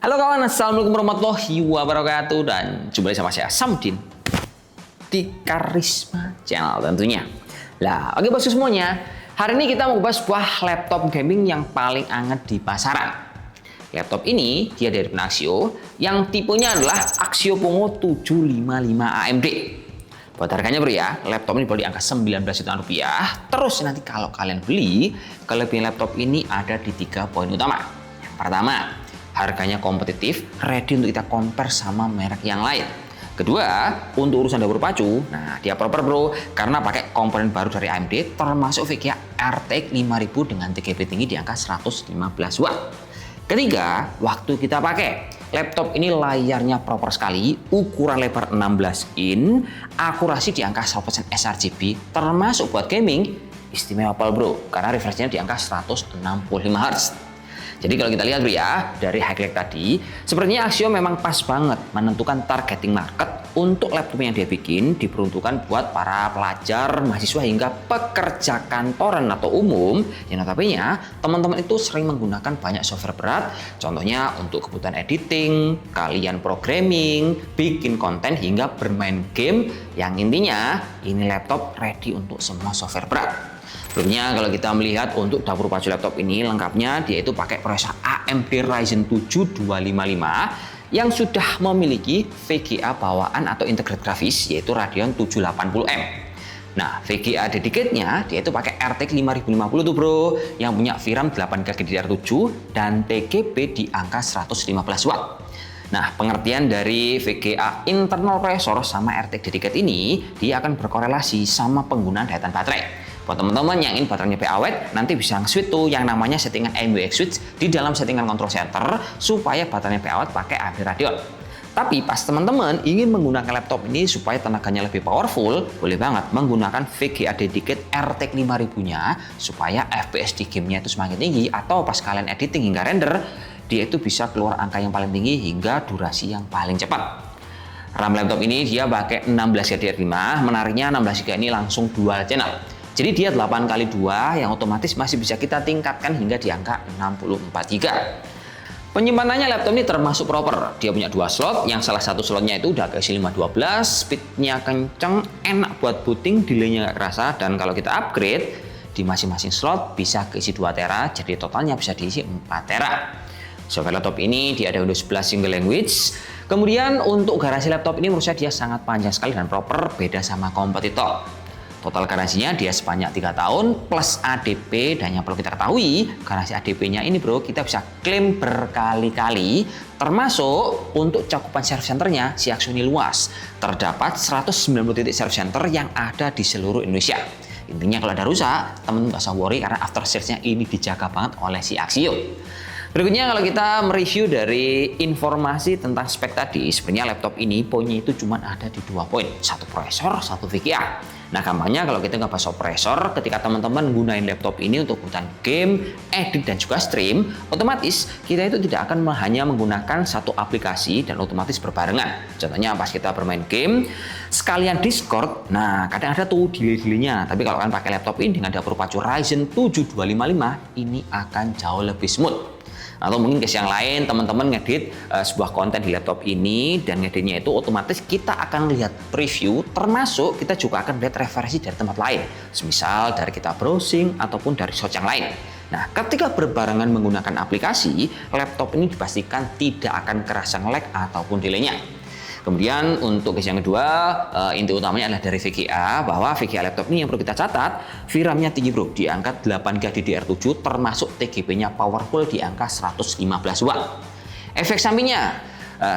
Halo kawan, assalamualaikum warahmatullahi wabarakatuh dan jumpa lagi sama saya Samudin di Karisma Channel tentunya. Lah, oke bosku semuanya, hari ini kita mau bahas sebuah laptop gaming yang paling hangat di pasaran. Laptop ini dia dari Axio yang tipenya adalah Axio Pongo 755 AMD. Buat harganya bro ya, laptop ini boleh di angka 19 jutaan rupiah. Terus nanti kalau kalian beli, kelebihan laptop ini ada di 3 poin utama. Yang pertama, harganya kompetitif, ready untuk kita compare sama merek yang lain. Kedua, untuk urusan dapur pacu, nah dia proper bro, karena pakai komponen baru dari AMD, termasuk VGA RTX 5000 dengan TGP tinggi di angka 115 watt. Ketiga, waktu kita pakai, laptop ini layarnya proper sekali, ukuran lebar 16 in, akurasi di angka 100% sRGB, termasuk buat gaming, istimewa bro, karena refresh nya di angka 165 Hz. Jadi kalau kita lihat bro ya, dari highlight tadi, sepertinya Axio memang pas banget menentukan targeting market untuk laptop yang dia bikin diperuntukkan buat para pelajar, mahasiswa hingga pekerja kantoran atau umum yang notabene teman-teman itu sering menggunakan banyak software berat, contohnya untuk kebutuhan editing, kalian programming, bikin konten hingga bermain game yang intinya ini laptop ready untuk semua software berat. Sebelumnya kalau kita melihat untuk dapur pacu laptop ini lengkapnya dia itu pakai prosesor AMD Ryzen 7 255 yang sudah memiliki VGA bawaan atau integrated grafis yaitu Radeon 780M. Nah, VGA dedicated-nya dia itu pakai RTX 5050 tuh bro, yang punya VRAM 8GB DDR7 dan TGP di angka 115 watt. Nah, pengertian dari VGA internal processor sama RTX dedicated ini dia akan berkorelasi sama penggunaan daya tahan baterai. Buat teman-teman yang ingin baterainya lebih awet, nanti bisa switch tuh yang namanya settingan MBX switch di dalam settingan control center supaya baterainya lebih awet pakai AMD Radeon. Tapi pas teman-teman ingin menggunakan laptop ini supaya tenaganya lebih powerful, boleh banget menggunakan VGA dedicated RTX 5000-nya supaya FPS di gamenya itu semakin tinggi atau pas kalian editing hingga render, dia itu bisa keluar angka yang paling tinggi hingga durasi yang paling cepat. RAM laptop ini dia pakai 16GB DDR5, menariknya 16GB ini langsung dual channel. Jadi dia 8x2 yang otomatis masih bisa kita tingkatkan hingga di angka 64GB. Penyimpanannya laptop ini termasuk proper. Dia punya 2 slot, yang salah satu slotnya itu udah keisi 512, speednya kenceng, enak buat booting, delaynya nggak kerasa, dan kalau kita upgrade di masing-masing slot bisa keisi 2 tera, jadi totalnya bisa diisi 4 tera. Software laptop ini dia ada Windows 11 single language. Kemudian untuk garansi laptop ini menurut saya dia sangat panjang sekali dan proper, beda sama kompetitor. Total garansinya dia sebanyak 3 tahun plus ADP, dan yang perlu kita ketahui garansi ADP-nya ini bro kita bisa klaim berkali-kali, termasuk untuk cakupan service centernya si Axio ini luas. Terdapat 190 titik service center yang ada di seluruh Indonesia. Intinya kalau ada rusak, temen-temen nggak usah worry karena after sales-nya ini dijaga banget oleh si Axio. Berikutnya kalau kita mereview dari informasi tentang spek tadi, sebenarnya laptop ini poinnya itu cuma ada di 2 poin, satu prosesor, satu VGA. Nah gampangnya kalau kita nggak bahas prosesor, ketika teman-teman gunain laptop ini untuk kebutuhan game, edit dan juga stream, otomatis kita itu tidak akan hanya menggunakan satu aplikasi dan otomatis berbarengan. Contohnya pas kita bermain game, sekalian Discord, nah kadang ada tuh delay-delaynya. Tapi kalau kalian pakai laptop ini dengan dapur pacu Ryzen 7 255, ini akan jauh lebih smooth. Atau mungkin case yang lain teman-teman ngedit sebuah konten di laptop ini dan ngeditnya itu otomatis kita akan lihat preview, termasuk kita juga akan lihat referensi dari tempat lain, semisal dari kita browsing ataupun dari source yang lain. Nah, ketika berbarengan menggunakan aplikasi, laptop ini dipastikan tidak akan kerasa nge-lag ataupun delaynya. Kemudian untuk case yang kedua, inti utamanya adalah dari VGA, bahwa VGA laptop ini yang perlu kita catat, VRAM-nya tinggi bro, di angka 8GB DDR7 termasuk TGP-nya powerful di angka 115 watt. Efek sampingnya,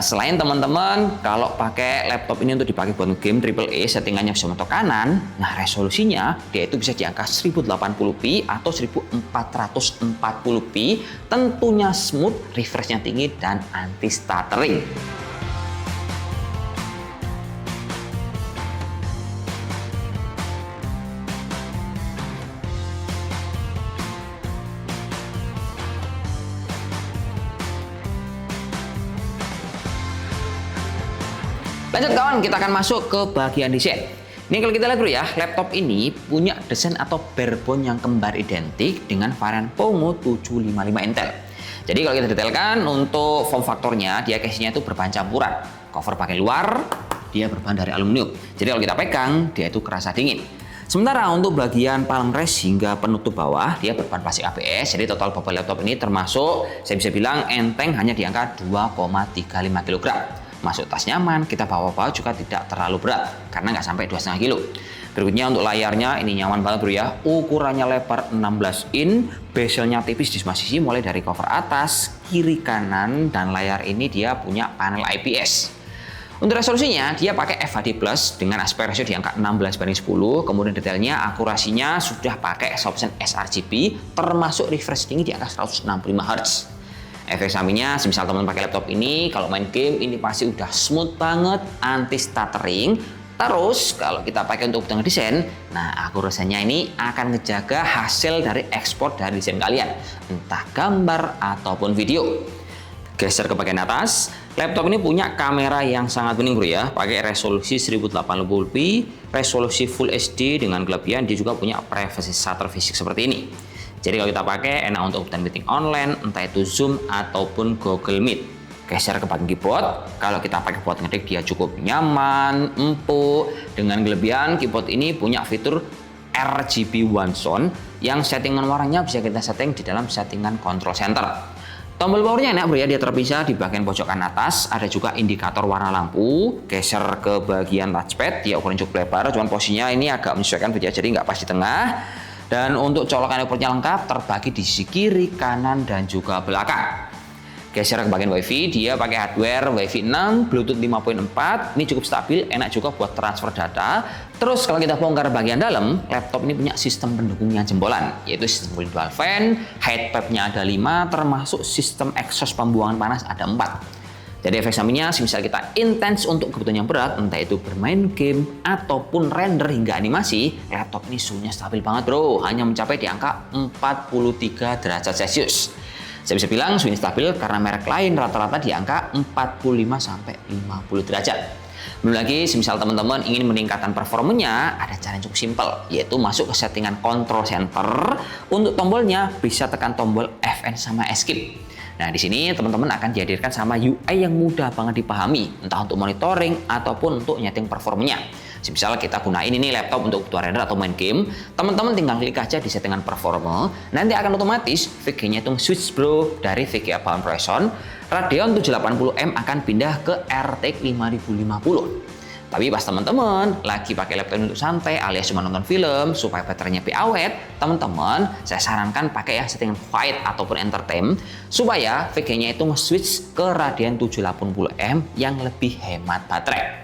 selain teman-teman kalau pakai laptop ini untuk dipakai buat game AAA, settingannya bisa mentok kanan, nah resolusinya dia itu bisa di angka 1080p atau 1440p, tentunya smooth, refresh-nya tinggi dan anti stuttering. Lanjut kawan, kita akan masuk ke bagian desain. Ini kalau kita lihat dulu ya, laptop ini punya desain atau barebone yang kembar identik dengan varian Pongo 755 Intel. Jadi kalau kita detailkan untuk form faktornya, dia casingnya itu berbahan campuran. Cover pakai luar, dia berbahan dari aluminium. Jadi kalau kita pegang, dia itu kerasa dingin. Sementara untuk bagian palm rest hingga penutup bawah, dia berbahan plastik ABS. Jadi total bobot laptop ini termasuk, saya bisa bilang enteng hanya di angka 2,35 kg. Masuk tas nyaman, kita bawa-bawa juga tidak terlalu berat, karena nggak sampai 2,5 kg. Berikutnya untuk layarnya, ini nyaman banget bro ya. Ukurannya lebar 16 in, bezelnya tipis di semua sisi, mulai dari cover atas, kiri, kanan, dan layar ini dia punya panel IPS. Untuk resolusinya, dia pakai FHD Plus dengan aspek ratio di angka 16:10. Kemudian detailnya, akurasinya sudah pakai option sRGB, termasuk refresh tinggi di angka 165 Hz. Efek sampingnya, semisal teman pakai laptop ini, kalau main game ini pasti udah smooth banget, anti stuttering. Terus kalau kita pakai untuk kebutuhan desain, nah akurasinya ini akan ngejaga hasil dari ekspor dari desain kalian, entah gambar ataupun video. Geser ke bagian atas, laptop ini punya kamera yang sangat bening bro ya, pakai resolusi 1080p, resolusi Full HD dengan kelebihan dia juga punya privacy shutter fisik seperti ini. Jadi kalau kita pakai enak untuk kebutuhan meeting online, entah itu Zoom ataupun Google Meet. Geser ke bagian keyboard, kalau kita pakai buat ngetik dia cukup nyaman, empuk. Dengan kelebihan keyboard ini punya fitur RGB One Zone yang settingan warnanya bisa kita setting di dalam settingan control center. Tombol powernya enak bro ya, dia terpisah di bagian pojokan atas, ada juga indikator warna lampu. Geser ke bagian touchpad, dia ukuran cukup lebar, cuman posisinya ini agak menyesuaikan video jadi nggak pas di tengah. Dan untuk colokan outputnya lengkap, terbagi di sisi kiri, kanan, dan juga belakang. Geser ke bagian WiFi, dia pakai hardware WiFi 6, Bluetooth 5.4, ini cukup stabil, enak juga buat transfer data. Terus kalau kita bongkar bagian dalam, laptop ini punya sistem pendukung yang jempolan, yaitu sistem cooling dual fan, heat pipe-nya ada 5, termasuk sistem exhaust pembuangan panas ada 4. Jadi efek sampingnya, misal kita intens untuk kebutuhan yang berat, entah itu bermain game ataupun render hingga animasi, laptop ini suhunya stabil banget bro, hanya mencapai di angka 43 derajat Celcius. Saya bisa bilang suhu ini stabil karena merek lain rata-rata di angka 45-50 derajat. Belum lagi, semisal teman-teman ingin meningkatkan performanya, ada cara yang cukup simpel, yaitu masuk ke settingan control center. Untuk tombolnya bisa tekan tombol FN sama Escape. Nah, di sini teman-teman akan dihadirkan sama UI yang mudah banget dipahami, entah untuk monitoring ataupun untuk nyeting performanya. Misal kita gunain ini laptop untuk kebutuhan render atau main game, teman-teman tinggal klik aja di settingan performa, nanti akan otomatis VGA-nya itu switch bro dari VGA Palm Horizon, Radeon 780M akan pindah ke RTX 5050. Tapi pas teman-teman lagi pakai laptop untuk santai alias cuma nonton film supaya baterainya lebih awet, teman-teman saya sarankan pakai ya settingan quiet ataupun entertain supaya VGA-nya itu nge-switch ke Radeon 780M yang lebih hemat baterai.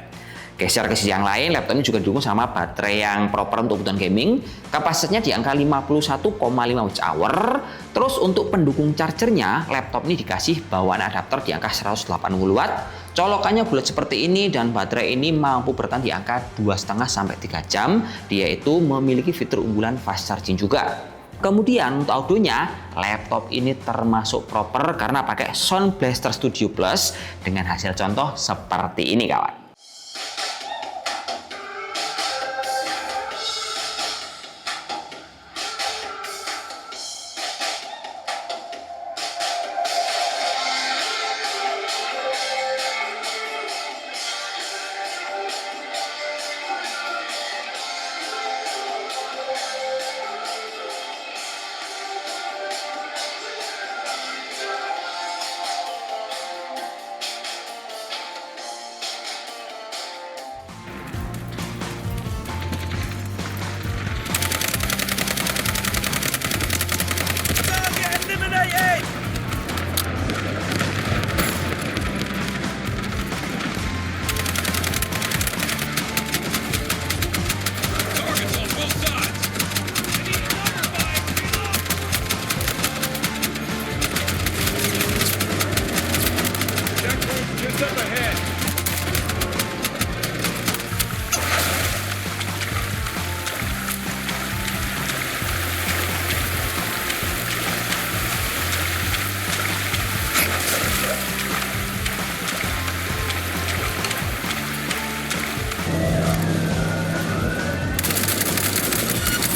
Geser ke sisi yang lain, laptop ini juga didukung sama baterai yang proper untuk kebutuhan gaming. Kapasitasnya di angka 51,5 Wh. Terus untuk pendukung chargernya, laptop ini dikasih bawaan adapter di angka 180 Watt. Colokannya bulat seperti ini dan baterai ini mampu bertahan di angka 2,5 sampai 3 jam. Dia itu memiliki fitur unggulan fast charging juga. Kemudian untuk audionya, laptop ini termasuk proper karena pakai Sound Blaster Studio Plus dengan hasil contoh seperti ini kawan.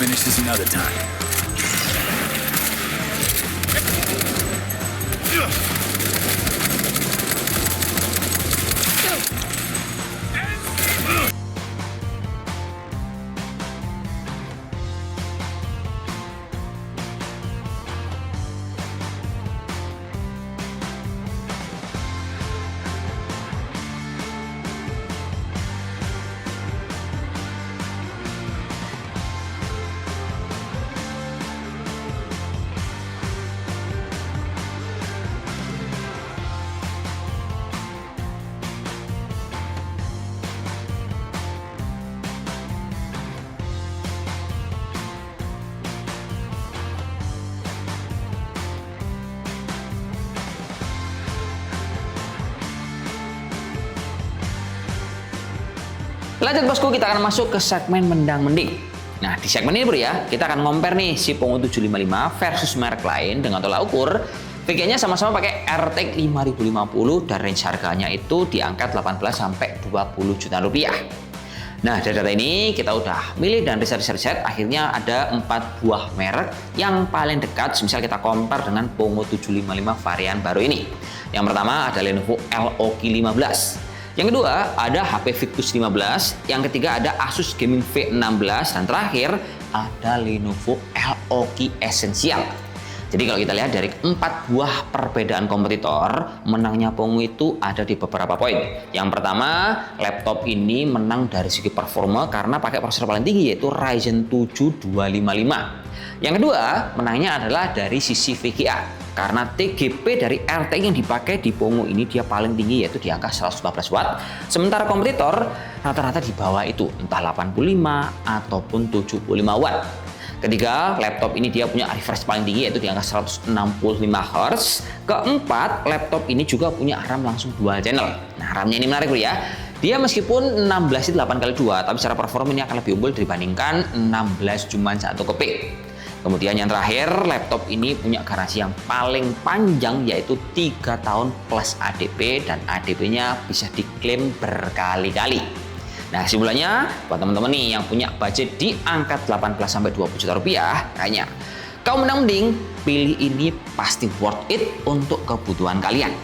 Finish this another time. Lanjut bosku, kita akan masuk ke segmen mendang-mending. Nah, di segmen ini bro ya, kita akan compare nih si Pongo 755 versus merek lain dengan tolak ukur. VGA-nya sama-sama pakai RTX 5050 dan range harganya itu di angka 18 sampai 20 juta rupiah. Nah, dari data ini kita udah milih dan riset, akhirnya ada 4 buah merek yang paling dekat. Misal kita compare dengan Pongo 755 varian baru ini. Yang pertama ada Lenovo LOG 15. Yang kedua ada HP Victus 15. Yang ketiga ada Asus Gaming V16. Dan terakhir ada Lenovo LOG Essential. Jadi kalau kita lihat dari 4 buah perbedaan kompetitor, menangnya Pongo itu ada di beberapa poin. Yang pertama, laptop ini menang dari segi performa karena pakai prosesor paling tinggi yaitu Ryzen 7 255. Yang kedua, menangnya adalah dari sisi VGA. Karena TGP dari RTX yang dipakai di Pongo ini dia paling tinggi yaitu di angka 114 watt. Sementara kompetitor rata-rata di bawah itu, entah 85 ataupun 75 watt. Ketiga, laptop ini dia punya refresh paling tinggi yaitu di angka 165 Hz. Keempat, laptop ini juga punya RAM langsung dual channel. Nah, RAM-nya ini menarik bro ya. Dia meskipun 16 itu 8x2, tapi secara performa ini akan lebih unggul dibandingkan 16 cuma 1 keping. Kemudian yang terakhir, laptop ini punya garansi yang paling panjang yaitu 3 tahun plus ADP dan ADP-nya bisa diklaim berkali-kali. Nah, kesimpulannya buat teman-teman nih yang punya budget di angka 18 sampai 20 juta rupiah, kayaknya kamu mending pilih ini pasti worth it untuk kebutuhan kalian.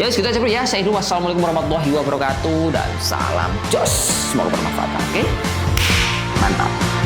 Ya, segitu aja bro ya. Saya Edu, wassalamualaikum warahmatullahi wabarakatuh dan salam jos. Semoga bermanfaat. Oke? Mantap.